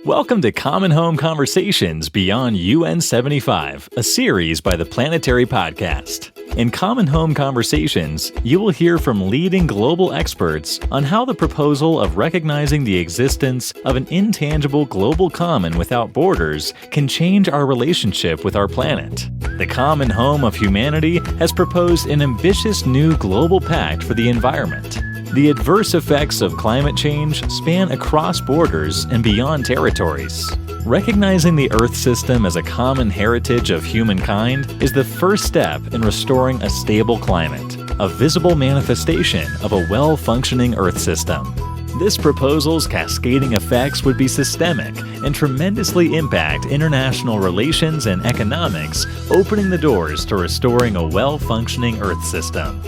Welcome to Common Home Conversations Beyond UN75, a series by the Planetary Podcast. In Common Home Conversations, you will hear from leading global experts on how the proposal of recognizing the existence of an intangible global common without borders can change our relationship with our planet. The Common Home of Humanity has proposed an ambitious new global pact for the environment. The adverse effects of climate change span across borders and beyond territories. Recognizing the Earth system as a common heritage of humankind is the first step in restoring a stable climate, a visible manifestation of a well-functioning Earth system. This proposal's cascading effects would be systemic and tremendously impact international relations and economics, opening the doors to restoring a well-functioning Earth system.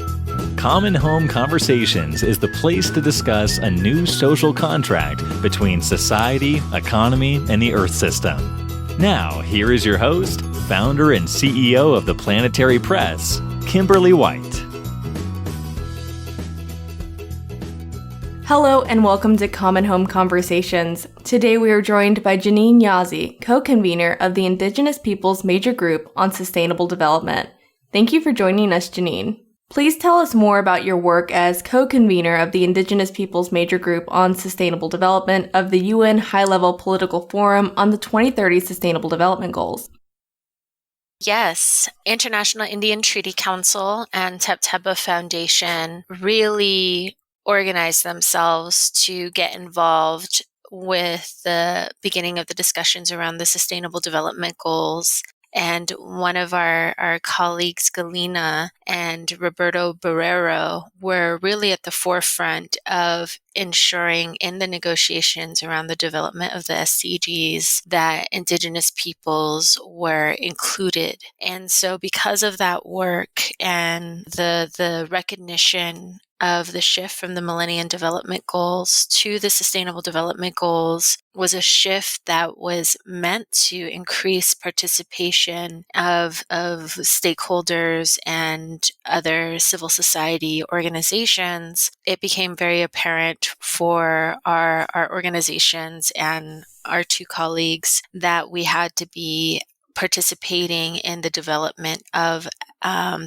Common Home Conversations is the place to discuss a new social contract between society, economy, and the Earth system. Now, here is your host, founder and CEO of the Planetary Press, Kimberly White. Hello and welcome to Common Home Conversations. Today we are joined by Janene Yazzie, Co-Convenor of the Indigenous Peoples Major Group on Sustainable Development. Thank you for joining us, Janene. Please tell us more about your work as co-convenor of the Indigenous Peoples Major Group on Sustainable Development of the UN High-Level Political Forum on the 2030 Sustainable Development Goals. Yes, International Indian Treaty Council and Tepteba Foundation really organized themselves to get involved with the beginning of the discussions around the Sustainable Development Goals. And one of our colleagues, Galina and Roberto Barrero, were really at the forefront of ensuring in the negotiations around the development of the SDGs that Indigenous peoples were included. And so because of that work and the recognition of the shift from the Millennium Development Goals to the Sustainable Development Goals was a shift that was meant to increase participation of stakeholders and other civil society organizations. It became very apparent for our organizations and our two colleagues that we had to be participating in the development of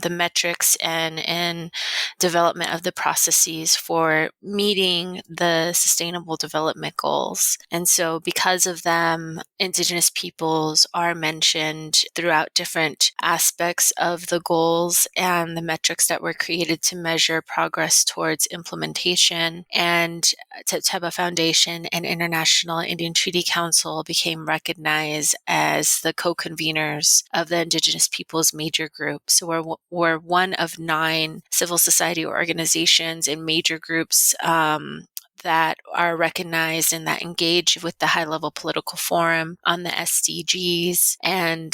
the metrics and in development of the processes for meeting the Sustainable Development Goals. And so because of them, Indigenous peoples are mentioned throughout different aspects of the goals and the metrics that were created to measure progress towards implementation. And Tepteba Foundation and International Indian Treaty Council became recognized as the co-conveners of the Indigenous Peoples Major Group. So we're one of 9 civil society organizations and major groups that are recognized and that engage with the high-level political forum on the SDGs. And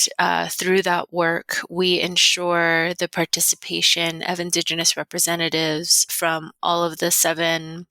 through that work, we ensure the participation of Indigenous representatives from all of the 7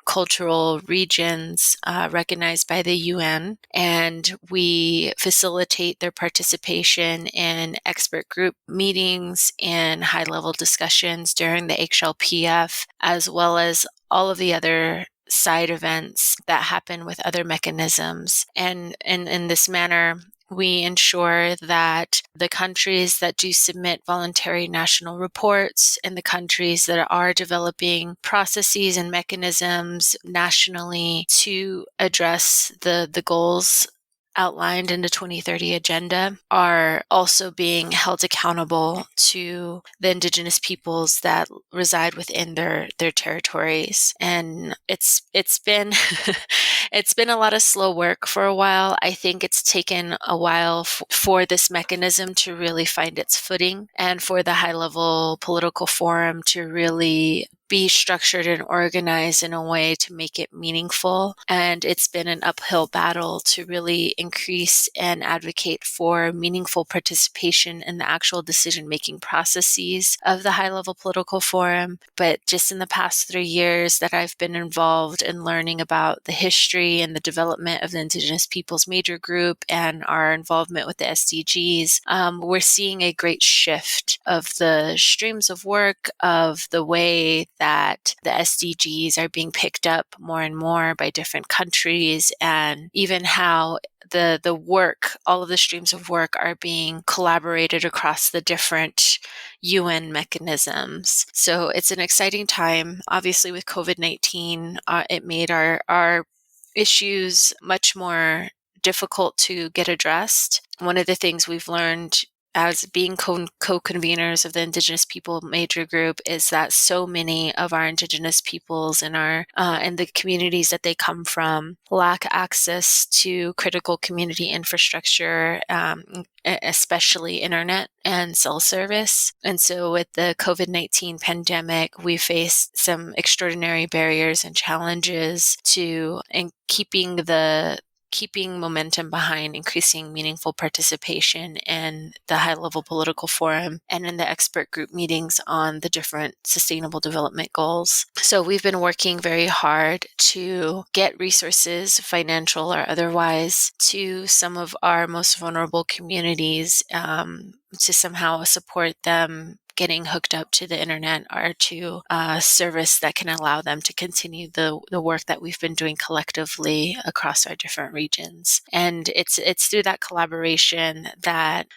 cultural regions recognized by the UN, and we facilitate their participation in expert group meetings and high-level discussions during the Eggshell PF, as well as all of the other side events that happen with other mechanisms. And in this manner, we ensure that the countries that do submit voluntary national reports and the countries that are developing processes and mechanisms nationally to address the goals outlined in the 2030 agenda are also being held accountable to the Indigenous peoples that reside within their territories. And it's been it's been a lot of slow work for a while. I think it's taken a while for this mechanism to really find its footing and for the high-level political forum to really be structured and organized in a way to make it meaningful. And it's been an uphill battle to really increase and advocate for meaningful participation in the actual decision-making processes of the high-level political forum. But just in the past 3 years that I've been involved in learning about the history and the development of the Indigenous Peoples Major Group and our involvement with the SDGs, we're seeing a great shift of the streams of work, of the way that the SDGs are being picked up more and more by different countries, and even how the work, all of the streams of work are being collaborated across the different UN mechanisms. So it's an exciting time. Obviously, with COVID-19, it made our issues much more difficult to get addressed. One of the things we've learned as being co-conveners of the Indigenous People Major Group is that so many of our Indigenous peoples and the communities that they come from lack access to critical community infrastructure, especially internet and cell service. And so with the COVID-19 pandemic, we faced some extraordinary barriers and challenges in keeping momentum behind increasing meaningful participation in the high-level political forum and in the expert group meetings on the different sustainable development goals. So we've been working very hard to get resources, financial or otherwise, to some of our most vulnerable communities, to somehow support them getting hooked up to the internet or to a service that can allow them to continue the work that we've been doing collectively across our different regions. And it's through that collaboration that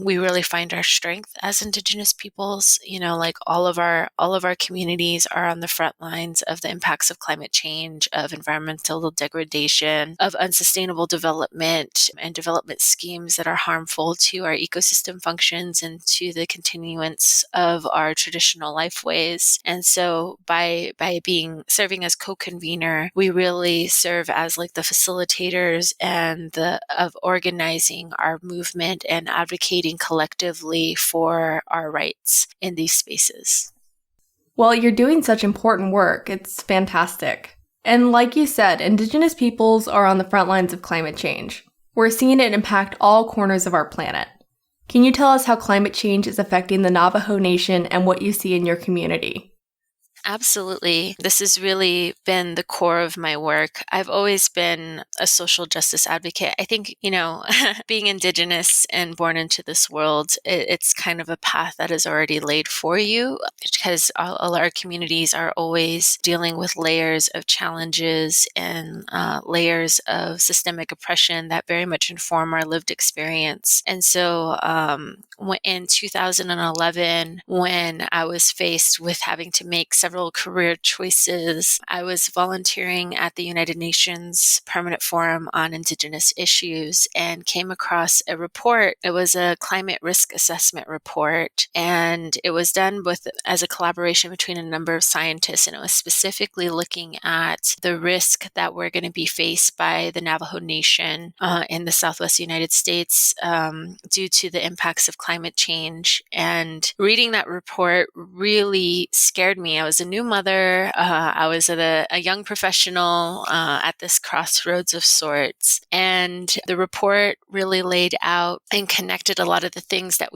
we really find our strength as Indigenous peoples. Like all of our communities are on the front lines of the impacts of climate change, of environmental degradation, of unsustainable development and development schemes that are harmful to our ecosystem functions and to the continuance of our traditional lifeways. And so by serving as co-convenor, we really serve as like the facilitators and of organizing our movement and advocating collectively for our rights in these spaces. Well, you're doing such important work. It's fantastic. And like you said, Indigenous peoples are on the front lines of climate change. We're seeing it impact all corners of our planet. Can you tell us how climate change is affecting the Navajo Nation and what you see in your community? Absolutely. This has really been the core of my work. I've always been a social justice advocate. I think, being Indigenous and born into this world, it's kind of a path that is already laid for you, because all our communities are always dealing with layers of challenges and layers of systemic oppression that very much inform our lived experience. And so in 2011, when I was faced with having to make several career choices, I was volunteering at the United Nations Permanent Forum on Indigenous Issues and came across a report. It was a climate risk assessment report, and it was done as a collaboration between a number of scientists, and it was specifically looking at the risk that we're going to be faced by the Navajo Nation in the Southwest United States due to the impacts of climate change. And reading that report really scared me. I was a new mother. I was a young professional at this crossroads of sorts. And the report really laid out and connected a lot of the things that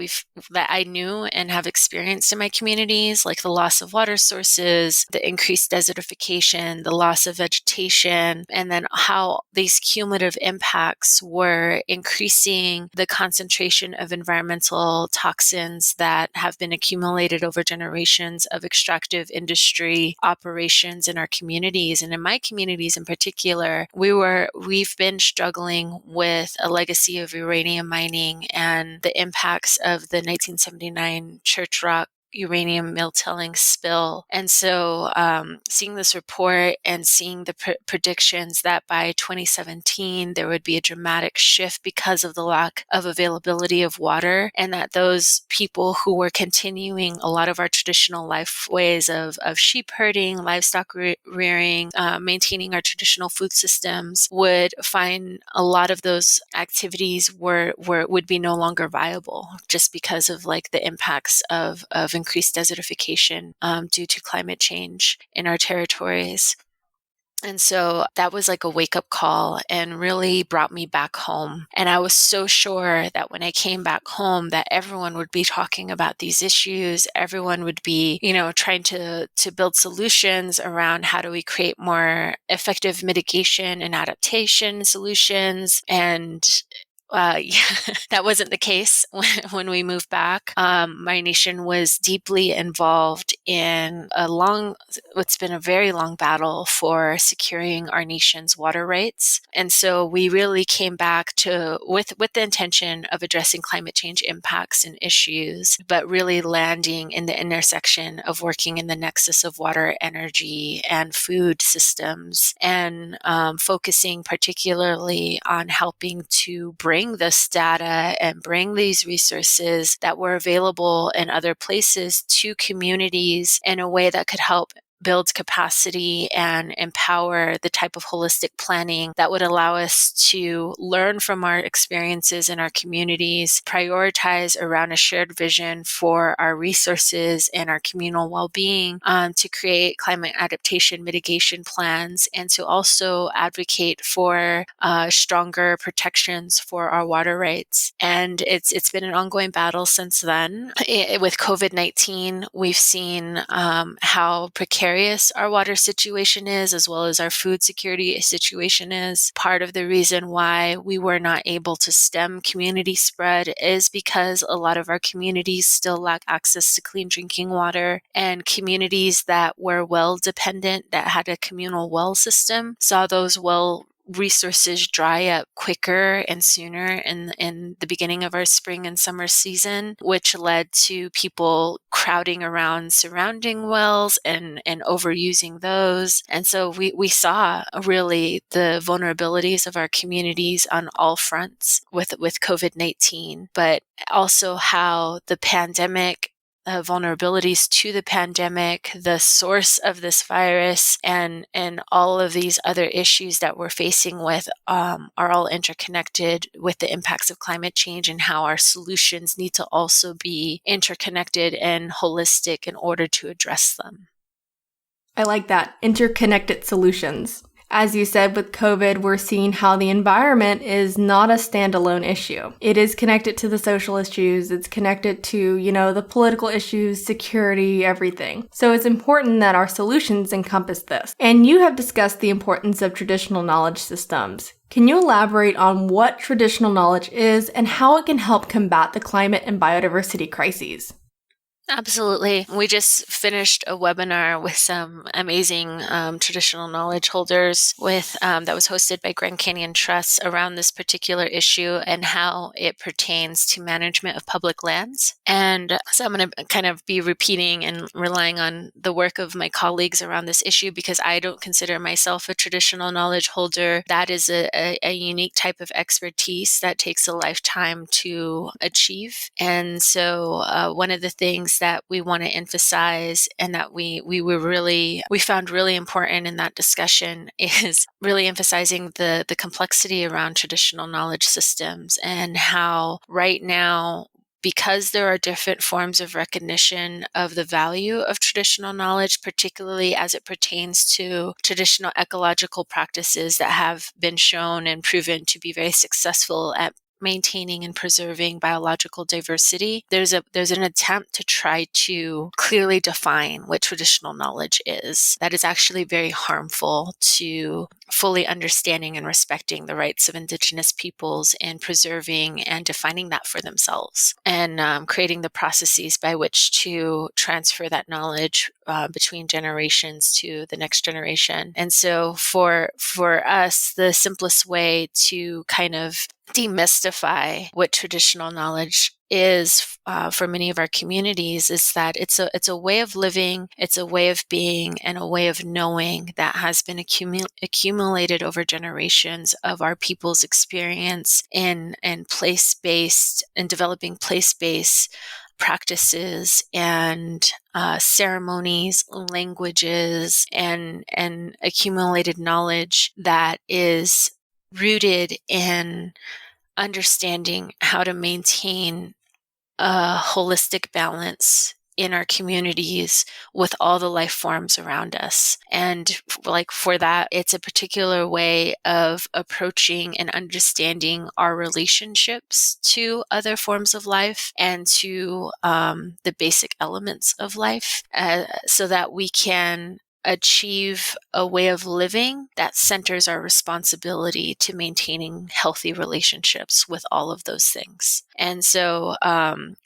I knew and have experienced in my communities, like the loss of water sources, the increased desertification, the loss of vegetation, and then how these cumulative impacts were increasing the concentration of environmental toxins that have been accumulated over generations of extractive industry operations in our communities. And in my communities in particular, we've been struggling with a legacy of uranium mining and the impacts of the 1979 Church Rock uranium mill tilling spill. And so seeing this report and seeing the predictions that by 2017 there would be a dramatic shift because of the lack of availability of water, and that those people who were continuing a lot of our traditional life ways of sheep herding, livestock rearing, maintaining our traditional food systems would find a lot of those activities would be no longer viable just because of like the impacts of increased desertification due to climate change in our territories. And so that was like a wake-up call and really brought me back home. And I was so sure that when I came back home that everyone would be talking about these issues. Everyone would be, trying to build solutions around how do we create more effective mitigation and adaptation solutions. And Yeah, that wasn't the case when we moved back. My nation was deeply involved in what's been a very long battle for securing our nation's water rights. And so we really came back with the intention of addressing climate change impacts and issues, but really landing in the intersection of working in the nexus of water, energy, and food systems, and focusing particularly on helping to bring this data and bring these resources that were available in other places to communities in a way that could help build capacity and empower the type of holistic planning that would allow us to learn from our experiences in our communities, prioritize around a shared vision for our resources and our communal well-being, to create climate adaptation mitigation plans, and to also advocate for stronger protections for our water rights. And it's been an ongoing battle since then. With COVID-19, we've seen how precarious our water situation is, as well as our food security situation is. Part of the reason why we were not able to stem community spread is because a lot of our communities still lack access to clean drinking water, and communities that were well dependent, that had a communal well system, saw those well resources dry up quicker and sooner in the beginning of our spring and summer season, which led to people crowding around surrounding wells and overusing those. And so we saw really the vulnerabilities of our communities on all fronts with COVID-19, but also how the pandemic, vulnerabilities to the pandemic, the source of this virus, and all of these other issues that we're facing with are all interconnected with the impacts of climate change, and how our solutions need to also be interconnected and holistic in order to address them. I like that. Interconnected solutions. As you said, with COVID, we're seeing how the environment is not a standalone issue. It is connected to the social issues. It's connected to, the political issues, security, everything. So it's important that our solutions encompass this. And you have discussed the importance of traditional knowledge systems. Can you elaborate on what traditional knowledge is and how it can help combat the climate and biodiversity crises? Absolutely. We just finished a webinar with some amazing traditional knowledge holders that was hosted by Grand Canyon Trust around this particular issue and how it pertains to management of public lands. And so I'm going to kind of be repeating and relying on the work of my colleagues around this issue, because I don't consider myself a traditional knowledge holder. That is a unique type of expertise that takes a lifetime to achieve. And so one of the things that we want to emphasize, and that we found really important in that discussion, is really emphasizing the complexity around traditional knowledge systems, and how right now, because there are different forms of recognition of the value of traditional knowledge, particularly as it pertains to traditional ecological practices that have been shown and proven to be very successful at maintaining and preserving biological diversity, there's an attempt to try to clearly define what traditional knowledge is. That is actually very harmful to fully understanding and respecting the rights of Indigenous peoples, and preserving and defining that for themselves, and creating the processes by which to transfer that knowledge between generations to the next generation. And so for us, the simplest way to kind of demystify what traditional knowledge is for many of our communities is that it's a way of living, it's a way of being, and a way of knowing that has been accumulated over generations of our people's experience in place-based and developing place-based practices and ceremonies, languages, and accumulated knowledge that is rooted in understanding how to maintain a holistic balance in our communities with all the life forms around us. And for that, it's a particular way of approaching and understanding our relationships to other forms of life and to the basic elements of life, so that we can achieve a way of living that centers our responsibility to maintaining healthy relationships with all of those things. And so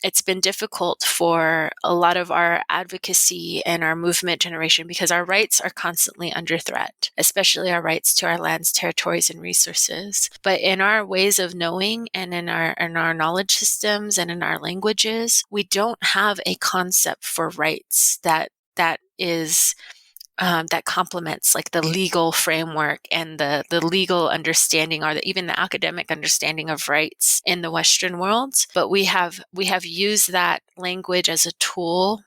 it's been difficult for a lot of our advocacy and our movement generation because our rights are constantly under threat, especially our rights to our lands, territories, and resources. But in our ways of knowing and in our knowledge systems and in our languages, we don't have a concept for rights that is that complements like the legal framework and the legal understanding or even the academic understanding of rights in the Western world. But we have used that language as a tool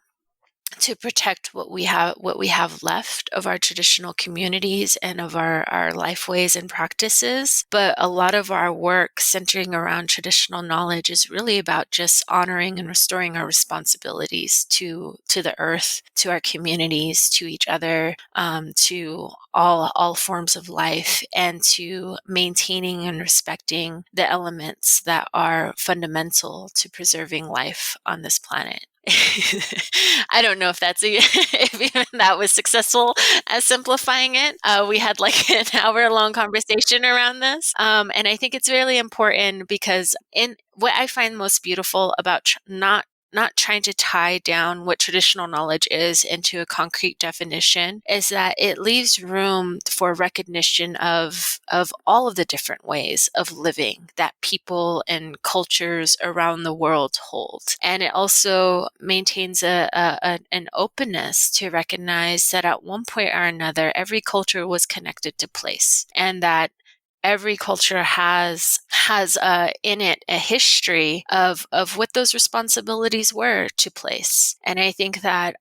to protect what we have left of our traditional communities and of our life ways and practices. But a lot of our work centering around traditional knowledge is really about just honoring and restoring our responsibilities to the earth, to our communities, to each other, to all forms of life, and to maintaining and respecting the elements that are fundamental to preserving life on this planet. I don't know if if even that was successful as simplifying it. We had like an hour-long conversation around this. And I think it's really important because in what I find most beautiful about not trying to tie down what traditional knowledge is into a concrete definition is that it leaves room for recognition of all of the different ways of living that people and cultures around the world hold. And it also maintains an openness to recognize that at one point or another, every culture was connected to place, and that every culture has in it a history of what those responsibilities were to place. And I think that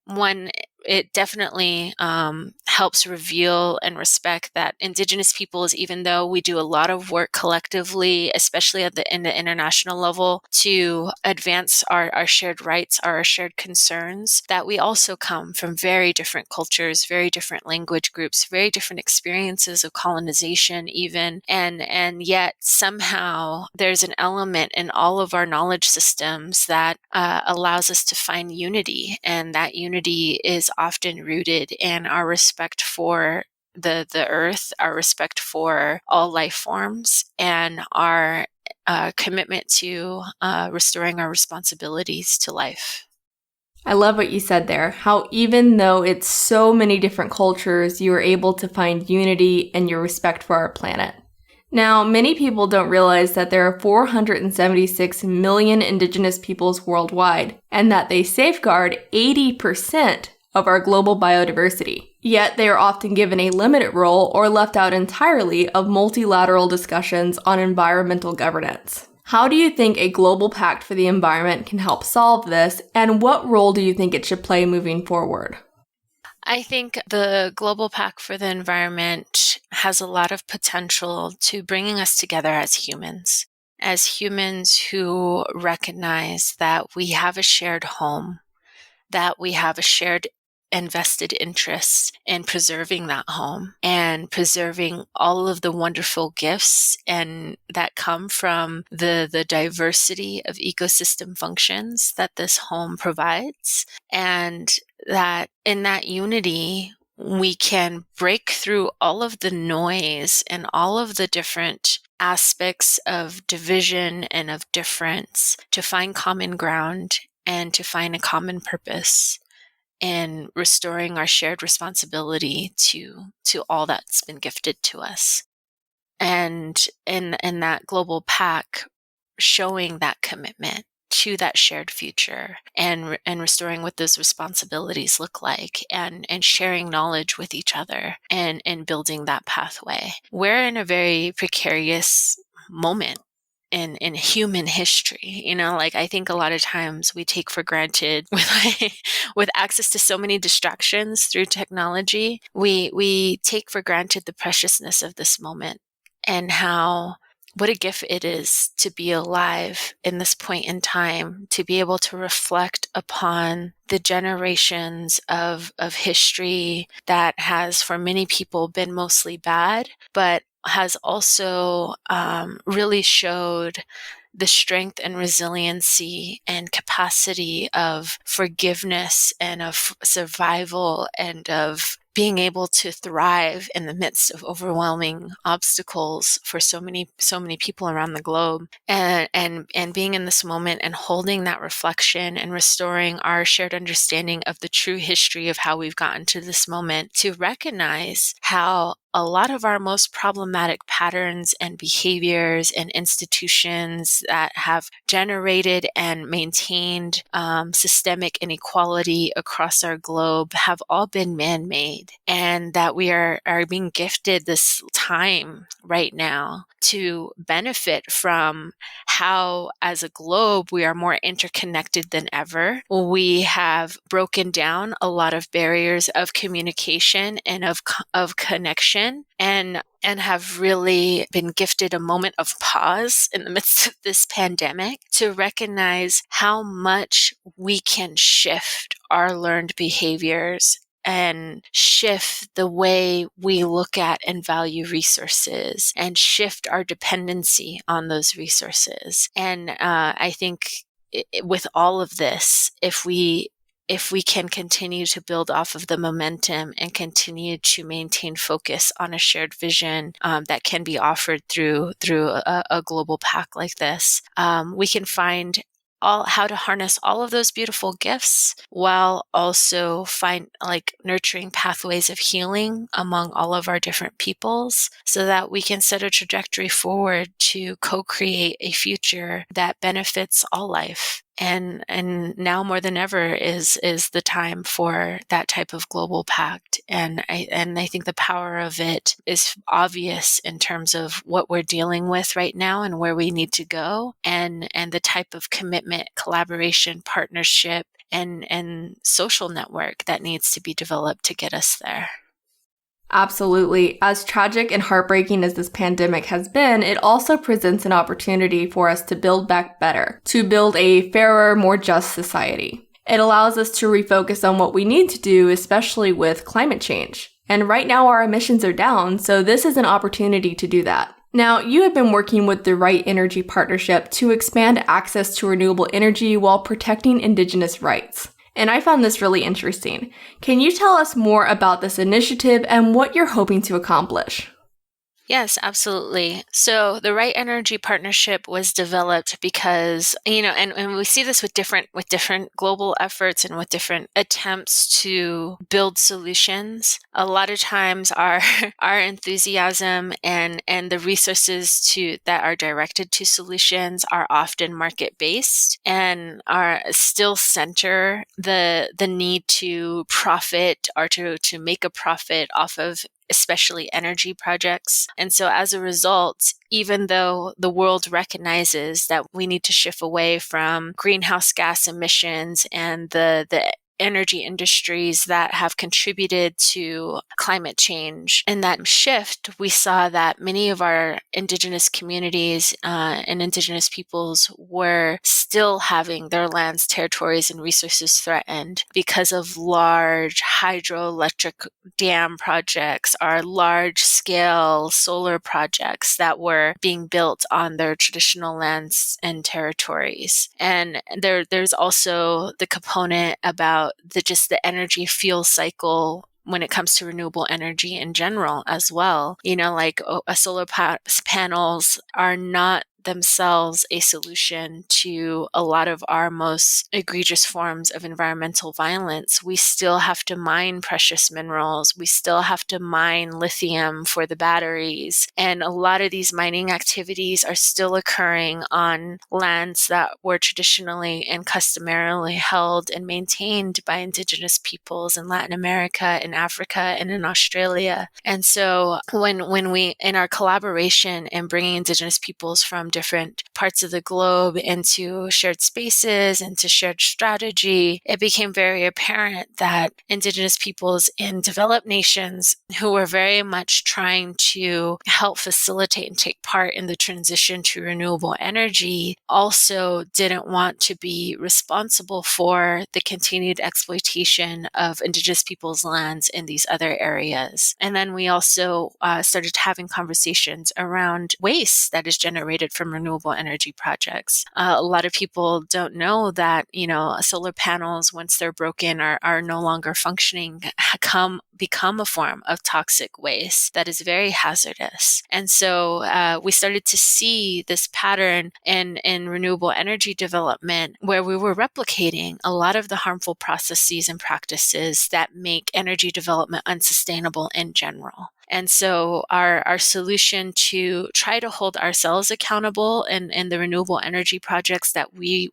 it definitely helps reveal and respect that Indigenous peoples, even though we do a lot of work collectively, especially in the international level, to advance our shared rights, our shared concerns, that we also come from very different cultures, very different language groups, very different experiences of colonization even, and yet somehow there's an element in all of our knowledge systems that allows us to find unity, and that unity is often rooted in our respect for the earth, our respect for all life forms, and our commitment to restoring our responsibilities to life. I love what you said there, how even though it's so many different cultures, you are able to find unity and your respect for our planet. Now, many people don't realize that there are 476 million Indigenous peoples worldwide, and that they safeguard 80% of our global biodiversity. Yet they are often given a limited role or left out entirely of multilateral discussions on environmental governance. How do you think a global pact for the environment can help solve this, and what role do you think it should play moving forward? I think the Global Pact for the Environment has a lot of potential to bringing us together as humans who recognize that we have a shared home, that we have a shared and vested interests in preserving that home and preserving all of the wonderful gifts and that come from the diversity of ecosystem functions that this home provides, and that in that unity we can break through all of the noise and all of the different aspects of division and of difference to find common ground and to find a common purpose in restoring our shared responsibility to all that's been gifted to us. And in that global pact, showing that commitment to that shared future and restoring what those responsibilities look like, and sharing knowledge with each other and building that pathway. We're in a very precarious moment in human history. Like I think a lot of times we take for granted with access to so many distractions through technology, we take for granted the preciousness of this moment and what a gift it is to be alive in this point in time, to be able to reflect upon the generations of history that has for many people been mostly bad, but has also really showed the strength and resiliency and capacity of forgiveness and of survival and of being able to thrive in the midst of overwhelming obstacles for so many people around the globe, and being in this moment and holding that reflection and restoring our shared understanding of the true history of how we've gotten to this moment, to recognize how a lot of our most problematic patterns and behaviors and institutions that have generated and maintained systemic inequality across our globe have all been man-made, and that we are being gifted this time right now to benefit from how, as a globe, we are more interconnected than ever. We have broken down a lot of barriers of communication and of connection, and have really been gifted a moment of pause in the midst of this pandemic to recognize how much we can shift our learned behaviors and shift the way we look at and value resources and shift our dependency on those resources. And I think with all of this, if we can continue to build off of the momentum and continue to maintain focus on a shared vision that can be offered through a global pact like this, we can find how to harness all of those beautiful gifts while also nurturing pathways of healing among all of our different peoples, so that we can set a trajectory forward to co-create a future that benefits all life. And now more than ever is the time for that type of global pact. And I think the power of it is obvious in terms of what we're dealing with right now and where we need to go, and the type of commitment, collaboration, partnership, and social network that needs to be developed to get us there. Absolutely. As tragic and heartbreaking as this pandemic has been, it also presents an opportunity for us to build back better, to build a fairer, more just society. It allows us to refocus on what we need to do, especially with climate change. And right now our emissions are down, so this is an opportunity to do that. Now, you have been working with the Right Energy Partnership to expand access to renewable energy while protecting Indigenous rights. And I found this really interesting. Can you tell us more about this initiative and what you're hoping to accomplish? Yes, absolutely. So the Right Energy Partnership was developed because, and we see this with different global efforts and with different attempts to build solutions. A lot of times our enthusiasm and the resources that are directed to solutions are often market-based and are still center the need to profit or to make a profit off of especially energy projects. And so as a result, even though the world recognizes that we need to shift away from greenhouse gas emissions and the energy industries that have contributed to climate change, in that shift, we saw that many of our Indigenous communities and Indigenous peoples were still having their lands, territories, and resources threatened because of large hydroelectric dam projects or large-scale solar projects that were being built on their traditional lands and territories. And there's also the component about the energy fuel cycle when it comes to renewable energy in general as well. Solar panels are not themselves a solution to a lot of our most egregious forms of environmental violence. We still have to mine precious minerals. We still have to mine lithium for the batteries. And a lot of these mining activities are still occurring on lands that were traditionally and customarily held and maintained by Indigenous peoples in Latin America, in Africa, and in Australia. And so when we, in our collaboration and bringing Indigenous peoples from different parts of the globe into shared spaces, into shared strategy, it became very apparent that Indigenous peoples in developed nations who were very much trying to help facilitate and take part in the transition to renewable energy also didn't want to be responsible for the continued exploitation of Indigenous peoples' lands in these other areas. And then we also started having conversations around waste that is generated from renewable energy energy projects. A lot of people don't know that, solar panels, once they're broken, are no longer functioning, become a form of toxic waste that is very hazardous. And so we started to see this pattern in renewable energy development where we were replicating a lot of the harmful processes and practices that make energy development unsustainable in general. And so our solution to try to hold ourselves accountable in the renewable energy projects that we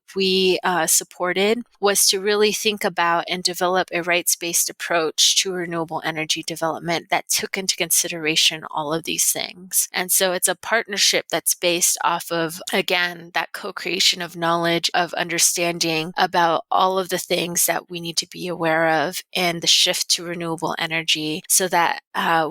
supported was to really think about and develop a rights-based approach to renewable energy development that took into consideration all of these things. And so it's a partnership that's based off of, again, that co-creation of knowledge, of understanding about all of the things that we need to be aware of and the shift to renewable energy so that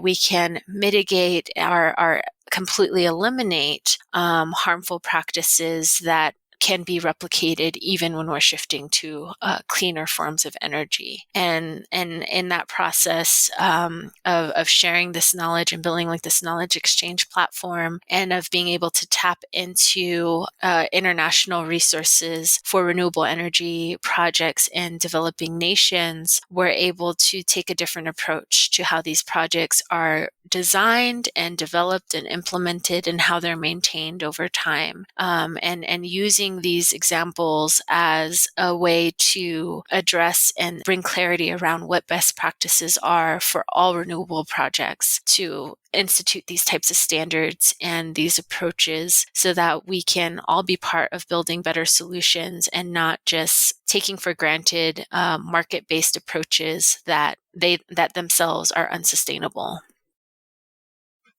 we can mitigate or completely eliminate harmful practices that can be replicated even when we're shifting to cleaner forms of energy. And in that process of sharing this knowledge and building like this knowledge exchange platform and of being able to tap into international resources for renewable energy projects in developing nations, we're able to take a different approach to how these projects are designed and developed and implemented and how they're maintained over time. And using these examples as a way to address and bring clarity around what best practices are for all renewable projects to institute these types of standards and these approaches so that we can all be part of building better solutions and not just taking for granted market-based approaches that themselves are unsustainable.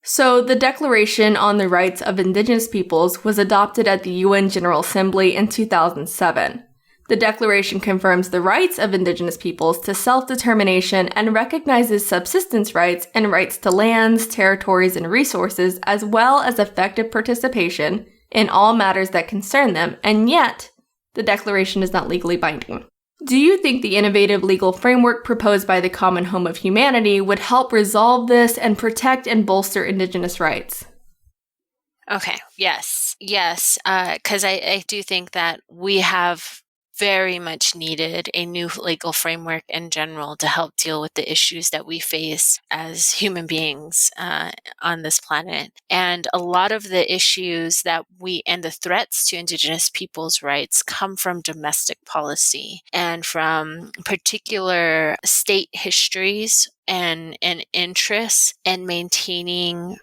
So, the Declaration on the Rights of Indigenous Peoples was adopted at the UN General Assembly in 2007. The Declaration confirms the rights of Indigenous peoples to self-determination and recognizes subsistence rights and rights to lands, territories, and resources, as well as effective participation in all matters that concern them, and yet, the Declaration is not legally binding. Do you think the innovative legal framework proposed by the Common Home of Humanity would help resolve this and protect and bolster Indigenous rights? Okay, yes, because I do think that we have very much needed a new legal framework in general to help deal with the issues that we face as human beings on this planet. And a lot of the issues and the threats to Indigenous people's rights come from domestic policy and from particular state histories and interests in maintaining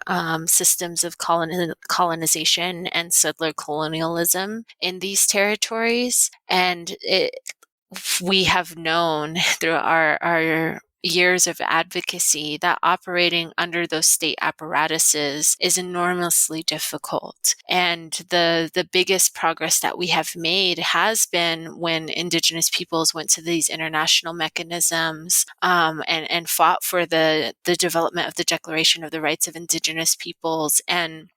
systems of colonization and settler colonialism in these territories. And we have known through our years of advocacy that operating under those state apparatuses is enormously difficult. And the biggest progress that we have made has been when Indigenous peoples went to these international mechanisms and fought for the development of the Declaration of the Rights of Indigenous Peoples and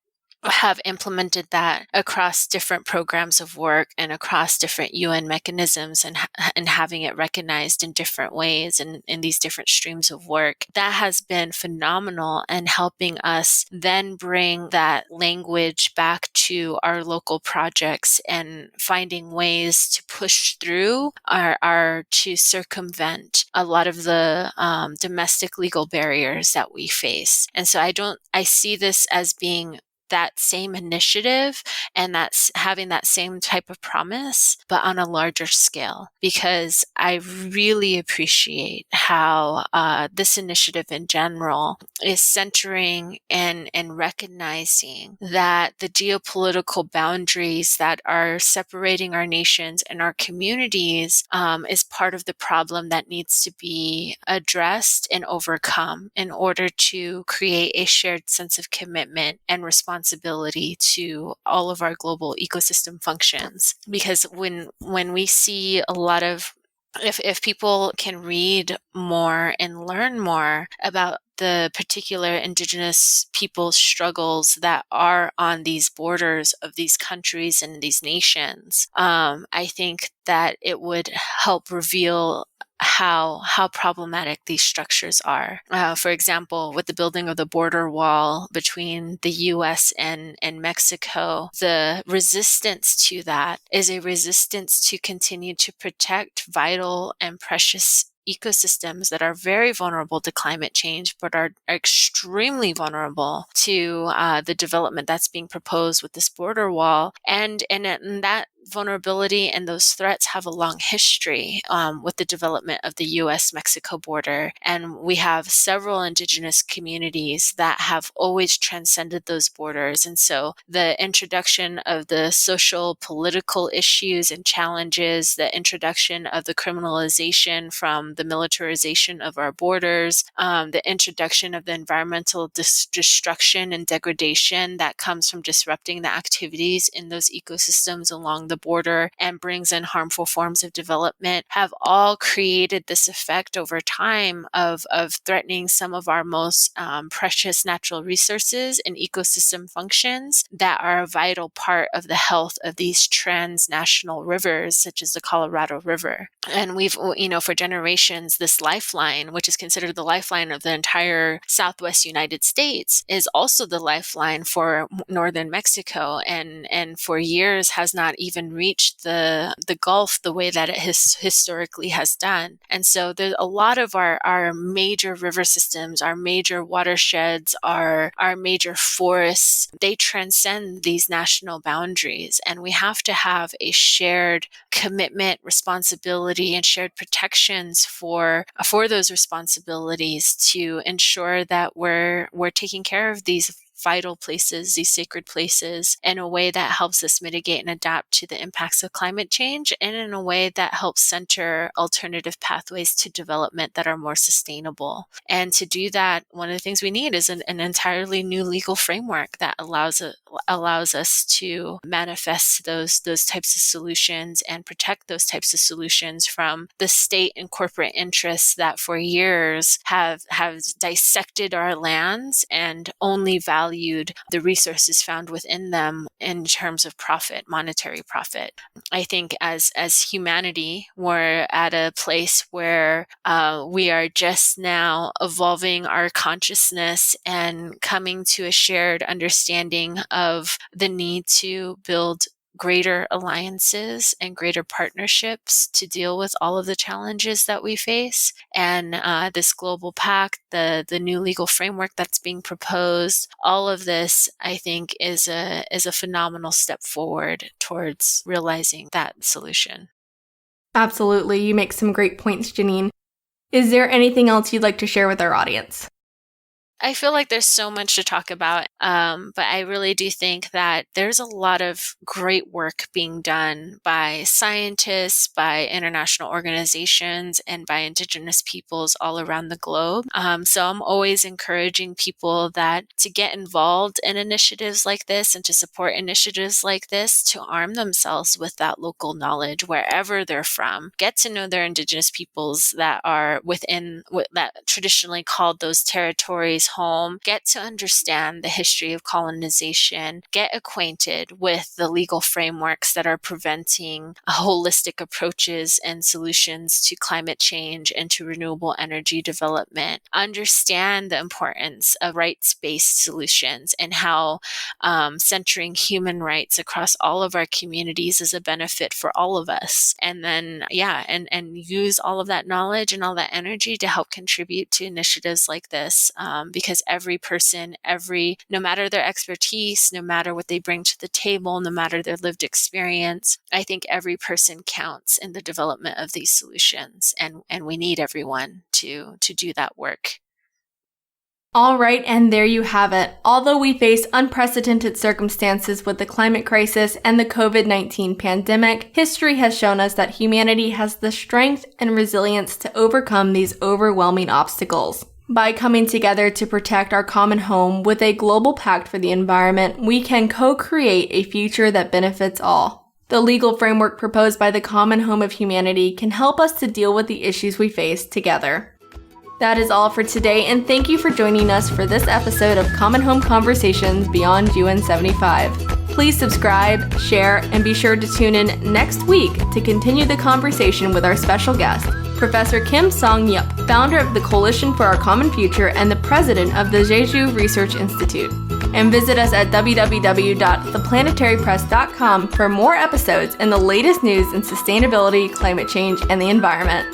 have implemented that across different programs of work and across different UN mechanisms and having it recognized in different ways and in these different streams of work. That has been phenomenal and helping us then bring that language back to our local projects and finding ways to push through to circumvent a lot of the domestic legal barriers that we face. And so I see this as being that same initiative and that's having that same type of promise, but on a larger scale, because I really appreciate how this initiative in general is centering and recognizing that the geopolitical boundaries that are separating our nations and our communities is part of the problem that needs to be addressed and overcome in order to create a shared sense of commitment and responsibility to all of our global ecosystem functions. Because when we see a lot of, if people can read more and learn more about the particular Indigenous people's struggles that are on these borders of these countries and these nations, I think that it would help reveal how problematic these structures are. For example, with the building of the border wall between the U.S. and Mexico, the resistance to that is a resistance to continue to protect vital and precious ecosystems that are very vulnerable to climate change, but are extremely vulnerable to the development that's being proposed with this border wall. And that vulnerability and those threats have a long history with the development of the U.S.-Mexico border. And we have several indigenous communities that have always transcended those borders. And so the introduction of the social, political issues and challenges, the introduction of the criminalization from the militarization of our borders, the introduction of the environmental destruction and degradation that comes from disrupting the activities in those ecosystems along the border and brings in harmful forms of development, have all created this effect over time of threatening some of our most precious natural resources and ecosystem functions that are a vital part of the health of these transnational rivers, such as the Colorado River. And we've, for generations, this lifeline, which is considered the lifeline of the entire Southwest United States, is also the lifeline for northern Mexico, and for years has not even reached the Gulf the way that it historically has done. And so there's a lot of our major river systems, our major watersheds, our major forests, they transcend these national boundaries. And we have to have a shared commitment, responsibility, and shared protections for those responsibilities to ensure that we're taking care of these vital places, these sacred places, in a way that helps us mitigate and adapt to the impacts of climate change, and in a way that helps center alternative pathways to development that are more sustainable. And to do that, one of the things we need is an entirely new legal framework that allows us to manifest those types of solutions and protect those types of solutions from the state and corporate interests that for years have dissected our lands and only valued the resources found within them in terms of profit, monetary profit. I think as humanity, we're at a place where we are just now evolving our consciousness and coming to a shared understanding of the need to build greater alliances and greater partnerships to deal with all of the challenges that we face. And this global pact, the new legal framework that's being proposed, all of this, I think, is a phenomenal step forward towards realizing that solution. Absolutely. You make some great points, Janene. Is there anything else you'd like to share with our audience? I feel like there's so much to talk about, but I really do think that there's a lot of great work being done by scientists, by international organizations, and by Indigenous peoples all around the globe. So I'm always encouraging people that to get involved in initiatives like this and to support initiatives like this, to arm themselves with that local knowledge wherever they're from. Get to know their Indigenous peoples that are within that traditionally called those territories home, get to understand the history of colonization, get acquainted with the legal frameworks that are preventing holistic approaches and solutions to climate change and to renewable energy development, understand the importance of rights-based solutions and how centering human rights across all of our communities is a benefit for all of us. And then, and use all of that knowledge and all that energy to help contribute to initiatives like this. Because every person, no matter their expertise, no matter what they bring to the table, no matter their lived experience, I think every person counts in the development of these solutions. And we need everyone to do that work. All right, and there you have it. Although we face unprecedented circumstances with the climate crisis and the COVID-19 pandemic, history has shown us that humanity has the strength and resilience to overcome these overwhelming obstacles. By coming together to protect our common home with a global pact for the environment, we can co-create a future that benefits all. The legal framework proposed by the Common Home of Humanity can help us to deal with the issues we face together. That is all for today, and thank you for joining us for this episode of Common Home Conversations Beyond UN75. Please subscribe, share, and be sure to tune in next week to continue the conversation with our special guest, Professor Kim Song-yup, founder of the Coalition for Our Common Future and the president of the Jeju Research Institute. And visit us at www.theplanetarypress.com for more episodes and the latest news in sustainability, climate change, and the environment.